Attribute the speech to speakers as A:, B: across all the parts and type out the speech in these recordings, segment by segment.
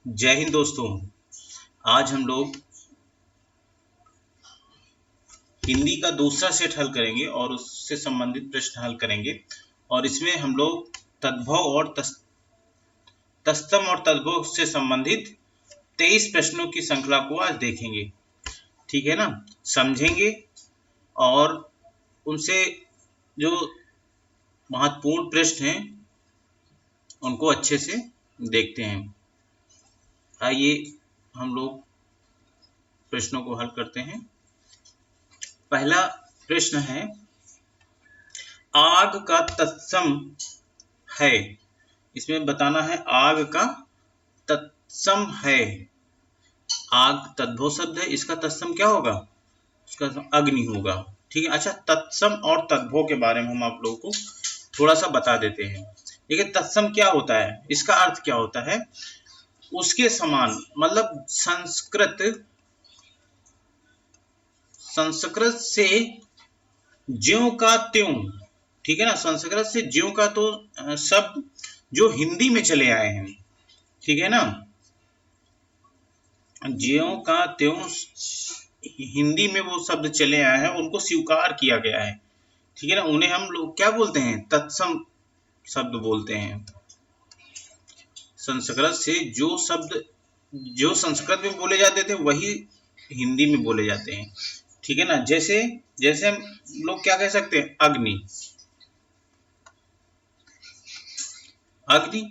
A: जय हिंद दोस्तों। आज हम लोग हिंदी का दूसरा सेट हल करेंगे और उससे संबंधित प्रश्न हल करेंगे। और इसमें हम लोग तद्भव और तत्सम और तद्भव से संबंधित 23 प्रश्नों की श्रृंखला को आज देखेंगे। ठीक है ना, समझेंगे और उनसे जो महत्वपूर्ण प्रश्न हैं उनको अच्छे से देखते हैं। आइए हम लोग प्रश्नों को हल करते हैं। पहला प्रश्न है, आग का तत्सम है। इसमें बताना है आग का तत्सम है। आग तद्भव शब्द है, इसका तत्सम क्या होगा? इसका अग्नि होगा। ठीक है। अच्छा, तत्सम और तद्भव के बारे में हम आप लोगों को थोड़ा सा बता देते हैं। देखिए, तत्सम क्या होता है, इसका अर्थ क्या होता है? उसके समान, मतलब संस्कृत से ज्यों का त्यों। ठीक है ना, संस्कृत से ज्यों का तो शब्द जो हिंदी में चले आए हैं। ठीक है ना, ज्यों का त्यों हिंदी में वो शब्द चले आए हैं, उनको स्वीकार किया गया है। ठीक है ना, उन्हें हम लोग क्या बोलते हैं? तत्सम शब्द बोलते हैं। संस्कृत से जो शब्द जो संस्कृत में बोले जाते थे वही हिंदी में बोले जाते हैं। ठीक है ना, जैसे जैसे हम लोग क्या कह सकते हैं? अग्नि। अग्नि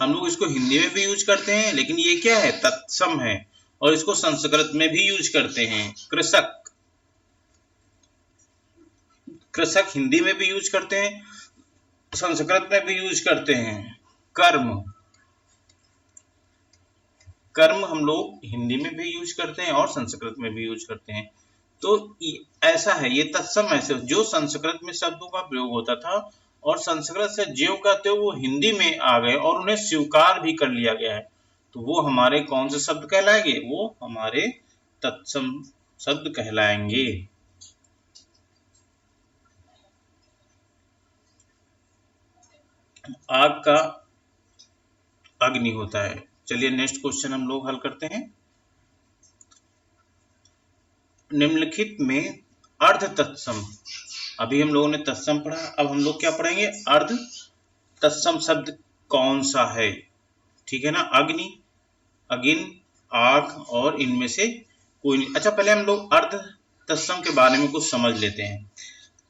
A: हम लोग इसको हिंदी में भी यूज करते हैं, लेकिन ये क्या है? तत्सम है। और इसको संस्कृत में भी यूज करते हैं। कृषक, कृषक हिंदी में भी यूज करते हैं, संस्कृत में भी यूज करते हैं। कर्म, कर्म हम लोग हिंदी में भी यूज करते हैं और संस्कृत में भी यूज करते हैं। तो ऐसा है, ये तत्सम ऐसे जो संस्कृत में शब्दों का प्रयोग होता था और संस्कृत से ज्यों का त्यों वो हिंदी में आ गए और उन्हें स्वीकार भी कर लिया गया है, तो वो हमारे कौन से शब्द कहलाएंगे? वो हमारे तत्सम शब्द कहलाएंगे। आग का अग्नि होता है। चलिए नेक्स्ट क्वेश्चन हम लोग हल करते हैं। निम्नलिखित में अर्ध तत्सम, अभी हम लोगों ने तत्सम पढ़ा, अब हम लोग क्या पढ़ेंगे? अर्ध तत्सम शब्द कौन सा है? ठीक है ना, अग्नि, अगिन, आग और इनमें से कोई नहीं। अच्छा, पहले हम लोग अर्ध तत्सम के बारे में कुछ समझ लेते हैं।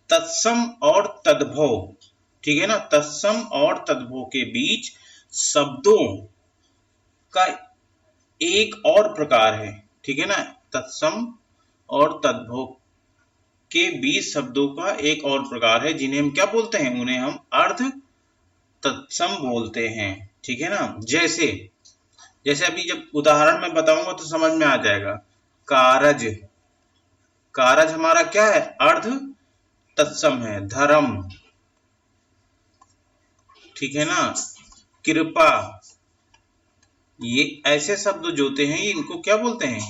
A: तत्सम और तद्भव, ठीक है ना, तत्सम और तद्भव के बीच शब्दों का एक और प्रकार है। ठीक है ना, तत्सम और तद्भव के बीच शब्दों का एक और प्रकार है, जिन्हें हम क्या बोलते हैं? उन्हें हम अर्ध तत्सम बोलते हैं। ठीक है ना, जैसे जैसे अभी जब उदाहरण में बताऊंगा तो समझ में आ जाएगा। कारज, कारज हमारा क्या है? अर्ध तत्सम है। धर्म, ठीक है ना, कृपा, ये ऐसे शब्द जो होते हैं इनको क्या बोलते हैं?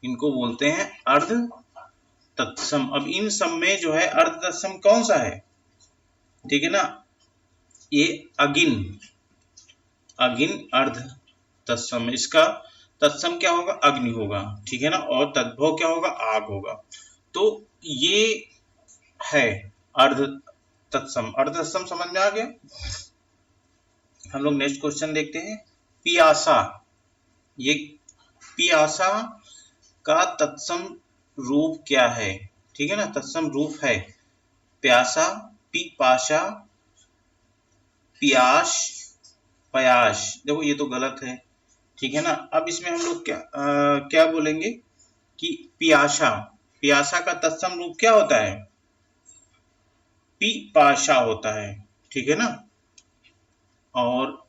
A: इनको बोलते हैं अर्ध तत्सम। अब इन सब में जो है अर्ध तत्सम कौन सा है? ठीक है ना, ये अगिन, अगिन अर्ध तत्सम, इसका तत्सम क्या होगा? अग्नि होगा। ठीक है ना, और तद्भव क्या होगा? आग होगा। तो ये है अर्ध तत्सम। अर्ध तत्सम समझ में आ गया। हम लोग नेक्स्ट क्वेश्चन देखते हैं। पियासा, ये पियासा का तत्सम रूप क्या है? ठीक है ना, तत्सम रूप है प्यासा, पिपाशा, पियाश, पयाश। देखो ये तो गलत है। ठीक है ना, अब इसमें हम लोग क्या बोलेंगे कि पियासा, पियासा का तत्सम रूप क्या होता है? पिपाशा होता है। ठीक है ना, और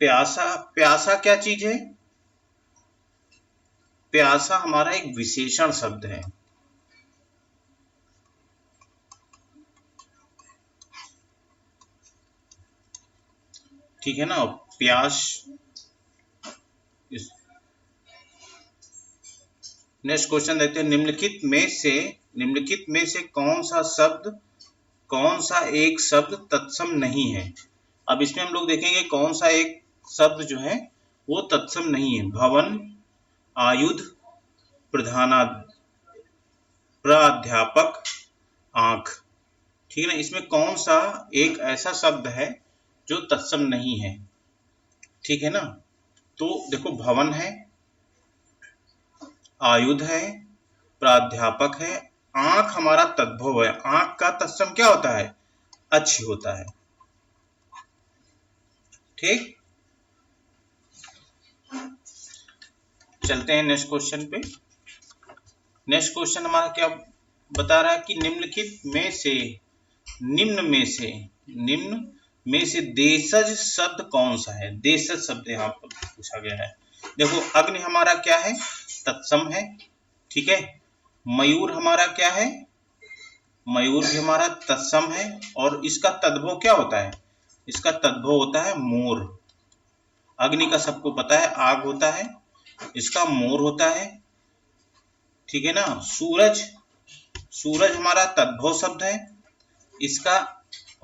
A: प्यासा, प्यासा क्या चीज है? प्यासा हमारा एक विशेषण शब्द है। ठीक है ना, प्यास। नेक्स्ट क्वेश्चन देखते हैं। निम्नलिखित में से कौन सा एक शब्द तत्सम नहीं है? अब इसमें हम लोग देखेंगे कौन सा एक शब्द जो है वो तत्सम नहीं है। भवन, आयुध, प्रधाना प्राध्यापक, आंख। ठीक है ना, इसमें कौन सा एक ऐसा शब्द है जो तत्सम नहीं है? ठीक है ना, तो देखो भवन है, आयुध है, प्राध्यापक है, आंख हमारा तद्भव है। आंख का तत्सम क्या होता है? अच्छी होता है। ठीक, चलते हैं नेक्स्ट क्वेश्चन पे। नेक्स्ट क्वेश्चन हमारा क्या बता रहा है कि निम्नलिखित में से निम्न में से देशज शब्द कौन सा है? देशज शब्द यहाँ पर पूछा गया है। देखो अग्नि हमारा क्या है? तत्सम है। ठीक है, मयूर हमारा क्या है? मयूर भी हमारा तत्सम है। और इसका तद्भव क्या होता है? इसका तद्भव होता है मोर। अग्नि का सबको पता है आग होता है, इसका मोर होता है। ठीक है ना, सूरज, सूरज हमारा तद्भव शब्द है, इसका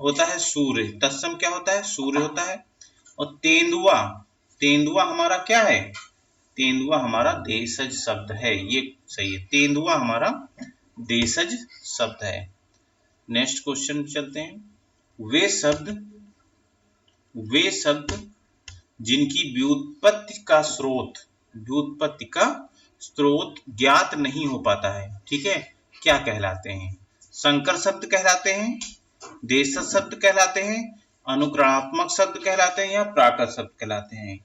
A: होता है सूर्य। तत्सम क्या होता है? सूर्य होता है। और तेंदुआ, तेंदुआ हमारा क्या है? तेंदुआ हमारा देशज शब्द है। ये सही है, तेंदुआ हमारा देशज शब्द है। नेक्स्ट क्वेश्चन चलते हैं। वे शब्द जिनकी व्युत्पत्ति का स्रोत ज्ञात नहीं हो पाता है, ठीक है, क्या कहलाते हैं? संकर शब्द कहलाते हैं, देशज शब्द कहलाते हैं, अनुक्रणात्मक शब्द कहलाते हैं, या प्राकृत शब्द कहलाते हैं?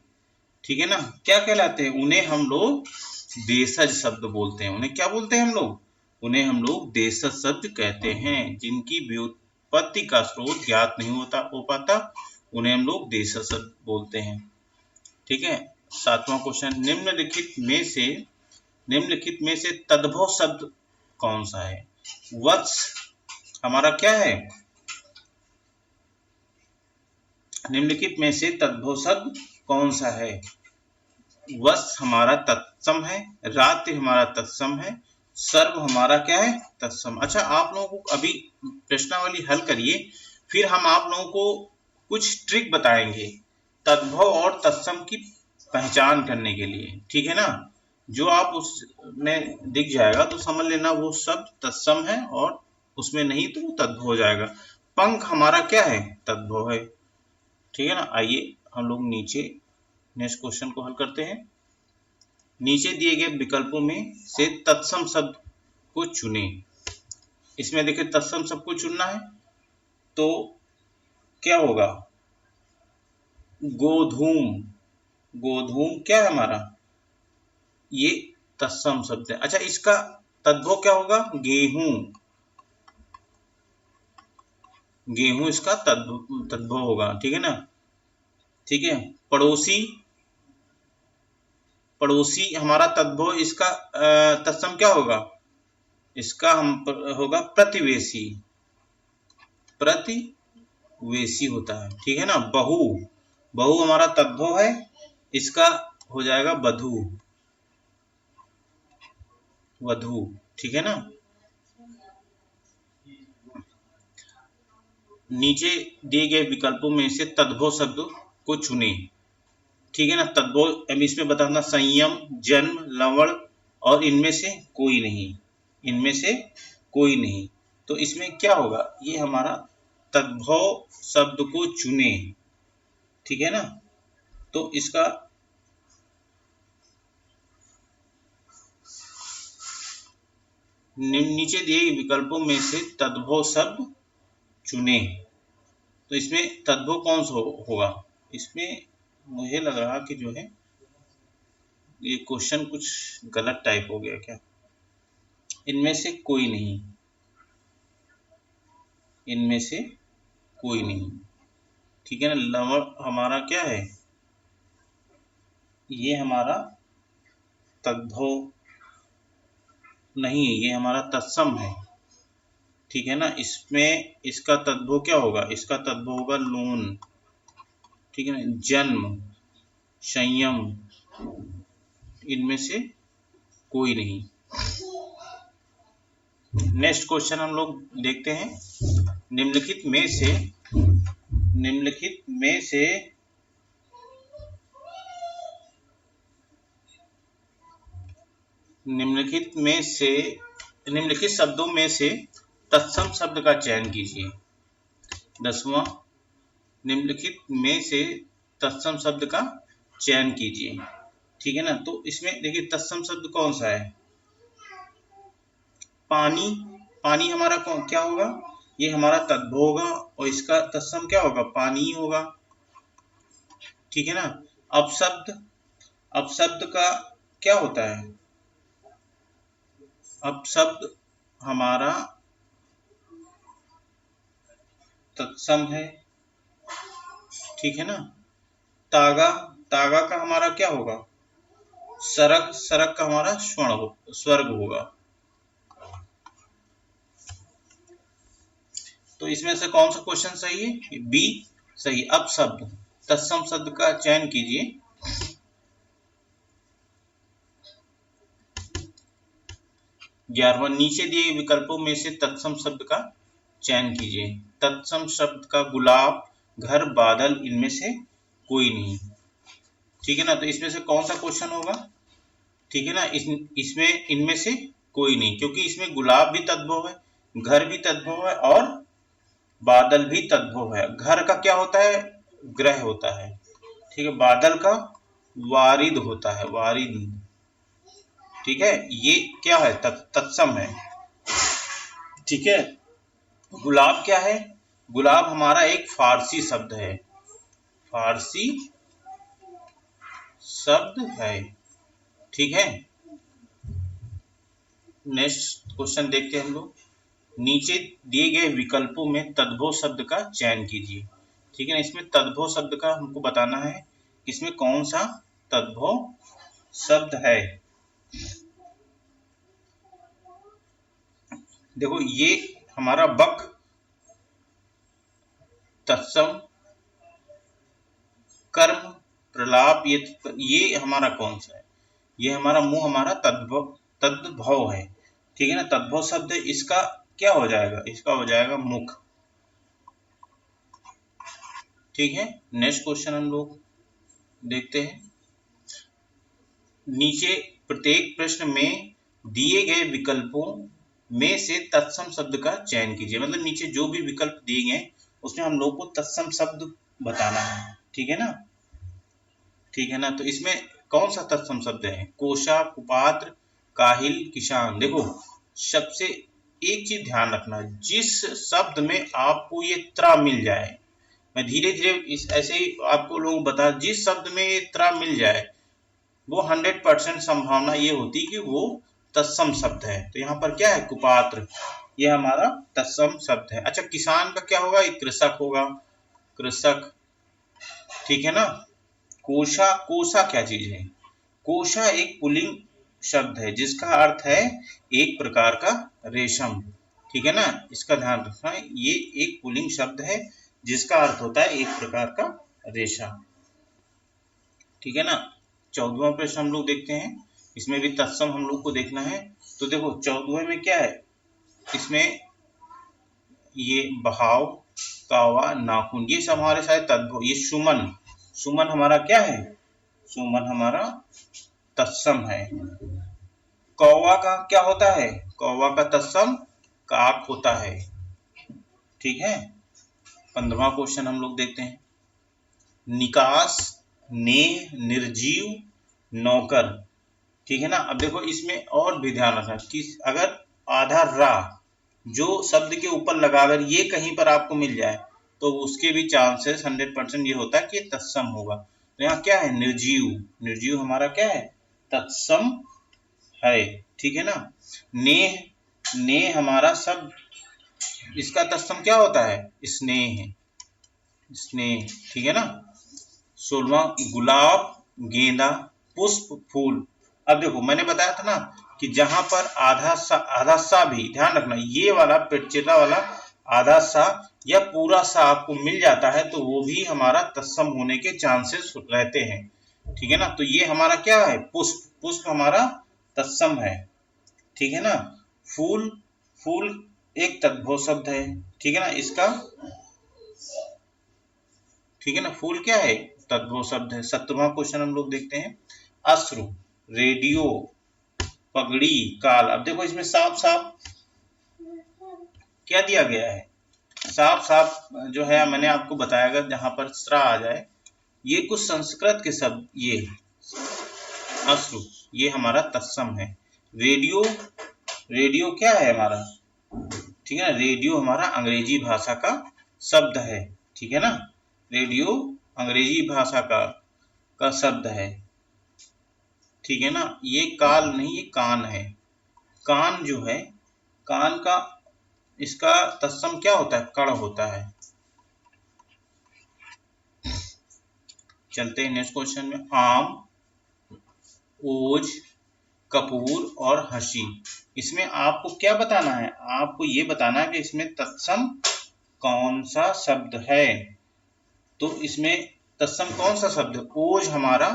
A: ठीक है ना, क्या कहलाते हैं? उन्हें हम लोग देशज शब्द बोलते हैं। उन्हें क्या बोलते हैं हम लोग? उन्हें हम लोग देशज शब्द कहते हैं। जिनकी व्युत्पत्ति का स्रोत ज्ञात नहीं हो पाता, उन्हें हम लोग देशज शब्द बोलते हैं। ठीक है, 7वां क्वेश्चन। निम्नलिखित में से तद्भव शब्द कौन सा है? वत्स हमारा क्या है? निम्नलिखित में से तद्भव शब्द कौन सा है? वत्स हमारा तत्सम है, रात्रि हमारा तत्सम है, सर्व हमारा क्या है? तत्सम। अच्छा, आप लोगों को अभी प्रश्नावली हल करिए, फिर हम आप लोगों को कुछ ट्रिक बताएंगे तद्भव और तत्सम की पहचान करने के लिए। ठीक है ना, जो आप उसमें दिख जाएगा तो समझ लेना वो शब्द तत्सम है, और उसमें नहीं तो वो तद्भव हो जाएगा। पंख हमारा क्या है? तद्भव है। ठीक है ना, आइए हम लोग नीचे नेक्स्ट क्वेश्चन को हल करते हैं। नीचे दिए गए विकल्पों में से तत्सम शब्द को चुने। इसमें देखिए तत्सम शब्द को चुनना है तो क्या होगा? गोधूम, गोधूम क्या है हमारा? ये तत्सम शब्द है। अच्छा, इसका तद्भव क्या होगा? गेहूं, गेहूं इसका तद्भव होगा। ठीक है ना, ठीक है। पड़ोसी, पड़ोसी हमारा तद्भव, इसका तत्सम क्या होगा? इसका हम होगा प्रतिवेशी, प्रतिवेशी होता है। ठीक है ना। बहू, बहू हमारा तद्भव है, इसका हो जाएगा वधू, वधू। ठीक है ना। नीचे दिए गए विकल्पों में से तद्भव शब्द को चुने। ठीक है ना, तद्भव अब इसमें बताना संयम, जन्म, लवण और इनमें से कोई नहीं, इनमें से कोई नहीं। तो इसमें क्या होगा? ये हमारा तद्भव शब्द को चुने। ठीक है ना, तो इसका नीचे दिए विकल्पों में से तद्भव शब्द चुने। तो इसमें तद्भव कौन सा होगा? इसमें मुझे लग रहा कि जो है ये क्वेश्चन कुछ गलत टाइप हो गया क्या? इनमें से कोई नहीं, इनमें से कोई नहीं। ठीक है ना, लवण हमारा क्या है? ये हमारा तद्भव नहीं है, ये हमारा तत्सम है। ठीक है ना, इसमें इसका तद्भव क्या होगा? इसका तद्भव होगा लून। ठीक है ना, जन्म, संयम, इनमें से कोई नहीं। नेक्स्ट क्वेश्चन हम लोग देखते हैं। निम्नलिखित में से निम्नलिखित शब्दों में से तत्सम शब्द का चयन कीजिए। 10वां, निम्नलिखित में से तत्सम शब्द का चयन कीजिए। ठीक है ना, तो इसमें देखिए तत्सम शब्द कौन सा है? पानी। पानी हमारा क्या होगा? ये हमारा तद्भव होगा और इसका तत्सम क्या होगा? पानी ही होगा। ठीक है ना। अपशब्द का क्या होता है? अपशब्द हमारा तत्सम है। ठीक है ना। तागा का हमारा क्या होगा? सरग का हमारा स्वर्ग होगा। तो इसमें से कौन सा क्वेश्चन सही है? बी सही। अपशब्द तत्सम शब्द का चयन कीजिए। 11वां, नीचे दिए विकल्पों में से तत्सम शब्द का चयन कीजिए। तत्सम शब्द का गुलाब, घर, बादल, इनमें से कोई नहीं। ठीक है ना, तो इसमें से कौन सा क्वेश्चन होगा? ठीक है ना, इसमें इनमें से कोई नहीं, क्योंकि इसमें गुलाब भी तद्भव है, घर भी तद्भव है और बादल भी तद्भव है। घर का क्या होता है? ग्रह होता है। ठीक है, बादल का वारिद होता है, वारिद। ठीक है, ये क्या है? तत्सम है। ठीक है, गुलाब क्या है? गुलाब हमारा एक फारसी शब्द है, फारसी शब्द है। ठीक है, नेक्स्ट क्वेश्चन देखते हैं हम लोग। नीचे दिए गए विकल्पों में तद्भव शब्द का चयन कीजिए। ठीक है ना, इसमें तद्भव शब्द का हमको बताना है, इसमें कौन सा तद्भव शब्द है। देखो ये हमारा बक, तत्सम, कर्म, प्रलाप, ये हमारा कौन सा है? ये हमारा मुंह, हमारा तद्भव है। ठीक है ना, तद्भव शब्द इसका क्या हो जाएगा? इसका हो जाएगा मुख। ठीक है, नेक्स्ट क्वेश्चन हम लोग देखते हैं। नीचे प्रत्येक प्रश्न में दिए गए विकल्पों में से तत्सम शब्द का चयन कीजिए। मतलब नीचे जो भी विकल्प दिए गए उसमें हम लोग को तत्सम शब्द बताना है। ठीक है ना। ठीक है ना, तो इसमें कौन सा तत्सम शब्द है? कोशा, कुपात्र, काहिल, किसान। देखो सबसे एक चीज ध्यान रखना, जिस शब्द में आपको ये त्रा मिल जाए, मैं धीरे धीरे ऐसे ही आपको लोग बता, जिस शब्द में ये त्रा मिल जाए वो 100% संभावना ये होती कि वो तत्सम शब्द है। तो यहाँ पर क्या है? कुपात्र, ये हमारा तत्सम शब्द है। अच्छा, किसान का क्या होगा? ये कृषक होगा, कृषक। ठीक है ना। कोशा, कोशा क्या चीज है? कोशा एक पुल्लिंग शब्द है जिसका अर्थ है एक प्रकार का रेशम। ठीक है ना, इसका ध्यान रखना, ये एक पुल्लिंग शब्द है जिसका अर्थ होता है एक प्रकार का रेशा। ठीक है ना। 14वां प्रश्न हम लोग देखते हैं, इसमें भी तत्सम हम लोग को देखना है। तो देखो 14वें में क्या है? इसमें ये बहाव, कावा, नाखून, ये सब हमारे साथ तद्भव। ये सुमन, सुमन हमारा क्या है? सुमन हमारा तत्सम है। कौवा का क्या होता है? कौवा का तत्सम काक होता है। ठीक है। 15वां क्वेश्चन हम लोग देखते हैं। निकास, नेह, निर्जीव, नौकर। ठीक है ना। अब देखो इसमें और भी ध्यान रखना कि अगर आधा रा जो शब्द के ऊपर लगाकर ये कहीं पर आपको मिल जाए तो उसके भी चांसेस 100% ये होता है कि तत्सम होगा। तो यहाँ क्या है? निर्जीव, निर्जीव हमारा क्या है? तत्सम है। ठीक है ना। नेह, नेह हमारा शब्द, इसका तत्सम क्या होता है? स्नेह, स्नेह। ठीक है ना। 16वां, गुलाब, गेंदा, पुष्प, फूल। अब देखो मैंने बताया था ना कि जहां पर आधा सा भी, ध्यान रखना, ये वाला पेटचेता वाला आधा सा या पूरा सा आपको मिल जाता है तो वो भी हमारा तत्सम होने के चांसेस रहते हैं। ठीक है ना। तो ये हमारा क्या है? पुष्प, पुष्प हमारा तत्सम है। ठीक है ना। फूल, फूल एक तद्भव शब्द है। ठीक है ना, इसका, ठीक है ना, फूल क्या है? तद्भव शब्द है। 17वां क्वेश्चन हम लोग देखते हैं। अश्रु, रेडियो, पगड़ी, काल। अब देखो इसमें साफ साफ क्या दिया गया है, साफ साफ जो है मैंने आपको बताया, जहां पर स्रा आ जाए, ये कुछ संस्कृत के शब्द, ये अश्रु, ये हमारा तत्सम है। रेडियो, रेडियो क्या है हमारा, ठीक है ना, रेडियो हमारा अंग्रेजी भाषा का शब्द है, ठीक है ना, रेडियो अंग्रेजी भाषा का शब्द है, ठीक है ना। ये काल नहीं, ये कान है। कान जो है, कान का इसका तत्सम क्या होता है, कण होता है। चलते हैं नेक्स्ट क्वेश्चन में। आम, ओज, कपूर और हंसी, इसमें आपको क्या बताना है, आपको ये बताना है कि इसमें तत्सम कौन सा शब्द है। तो इसमें तत्सम कौन सा शब्द है, ओज हमारा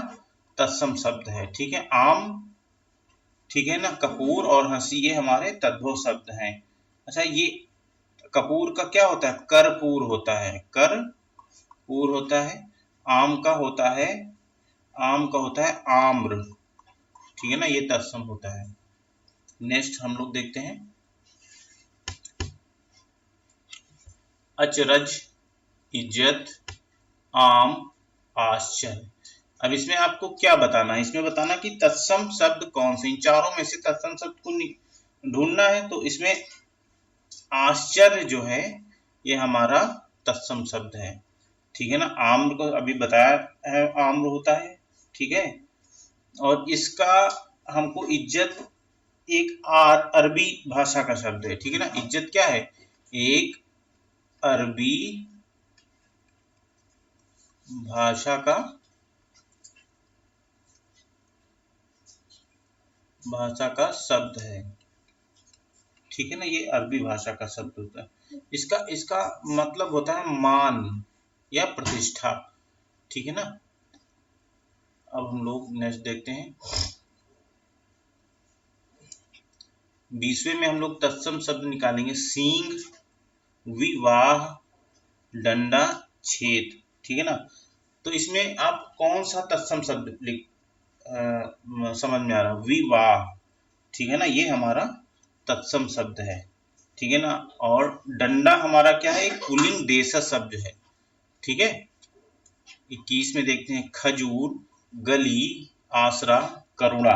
A: तत्सम शब्द है, ठीक है। आम, ठीक है ना, कपूर और हंसी ये हमारे तद्भव शब्द हैं। अच्छा, ये कपूर का क्या होता है, करपूर होता है, करपूर होता है। आम का होता है, आम का होता है आम्र, ठीक है ना, ये तत्सम होता है। नेक्स्ट हम लोग देखते हैं अचरज, इज्जत, आम, आश्चर्य। अब इसमें आपको क्या बताना है, इसमें बताना कि तत्सम शब्द कौन से, इन चारों में से तत्सम शब्द को ढूंढना है। तो इसमें आश्चर्य जो है ये हमारा तत्सम शब्द है, ठीक है ना। आम्र को अभी बताया है, आम्र होता है, ठीक है। और इसका हमको इज्जत एक अरबी भाषा का शब्द है, ठीक है ना। इज्जत क्या है, एक अरबी भाषा का शब्द है, ठीक है ना, ये अरबी भाषा का शब्द होता है। इसका मतलब होता है मान या प्रतिष्ठा, ठीक है ना। अब हम लोग नेक्स्ट देखते हैं। 20वें में हम लोग तत्सम शब्द निकालेंगे। सींग, विवाह, डंडा, छेद, ठीक है ना। तो इसमें आप कौन सा तत्सम शब्द समझ में आ रहा, विवाह, ठीक है ना, ये हमारा तत्सम शब्द है, ठीक है ना। और डंडा हमारा क्या है, एक पुल्लिंग देश शब्द है, ठीक है। 21 में देखते हैं खजूर, गली, आसरा, करुणा,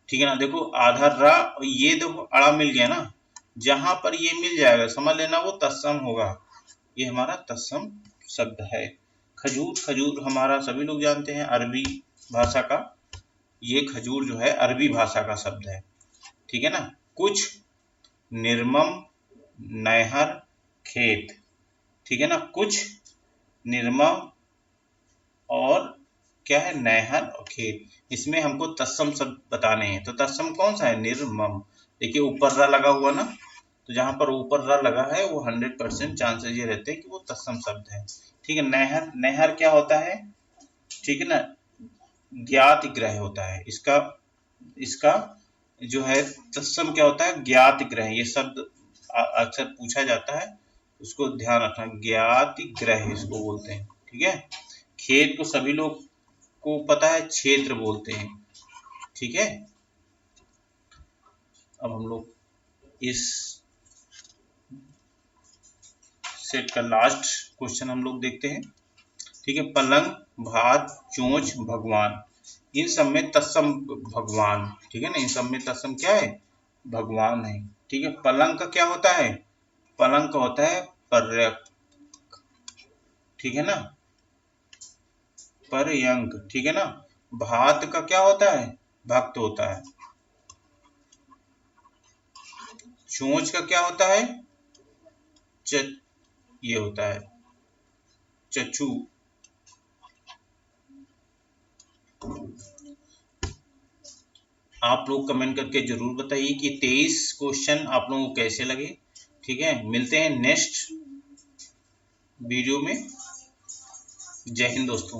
A: ठीक है ना। देखो आधा रा, ये देखो अड़ा मिल गया ना, जहां पर ये मिल जाएगा समझ लेना वो तत्सम होगा, ये हमारा तत्सम शब्द है। खजूर, खजूर हमारा सभी लोग जानते हैं अरबी भाषा का, ये खजूर जो है अरबी भाषा का शब्द है, ठीक है ना। कुछ, निर्मम, नहर, खेत, ठीक है ना। कुछ, निर्मम और क्या है, नहर और खेत, इसमें हमको तत्सम शब्द बताने हैं। तो तत्सम कौन सा है, निर्मम। देखिए ऊपर रा लगा हुआ ना, तो जहां पर ऊपर रा लगा है वो 100% चांसेस ये रहते हैं कि वो तत्सम शब्द है, ठीक है। नहर, नहर क्या होता है, ठीक है ना, ज्ञात ग्रह होता है। इसका इसका जो है तत्सम क्या होता है, ज्ञात ग्रह, ये शब्द अक्सर पूछा जाता है, उसको ध्यान रखना, ज्ञात ग्रह इसको बोलते हैं, ठीक है। खेत को सभी लोग को पता है, क्षेत्र बोलते हैं, ठीक है। अब हम लोग इस सेट का लास्ट क्वेश्चन हम लोग देखते हैं, ठीक है। पलंग, भात, चोंच, भगवान, इन सब में तत्सम भगवान, ठीक है ना, इन सब में तत्सम क्या है, भगवान है, ठीक है। पलंग का क्या होता है, पलंग का होता है पर्यक, ठीक है ना, पर्यंक, ठीक है ना। भात का क्या होता है, भक्त होता है। चोंच का क्या होता है, ये होता है चचू। आप लोग कमेंट करके जरूर बताइए कि 23 क्वेश्चन आप लोगों को कैसे लगे, ठीक है। मिलते हैं नेक्स्ट वीडियो में। जय हिंद दोस्तों।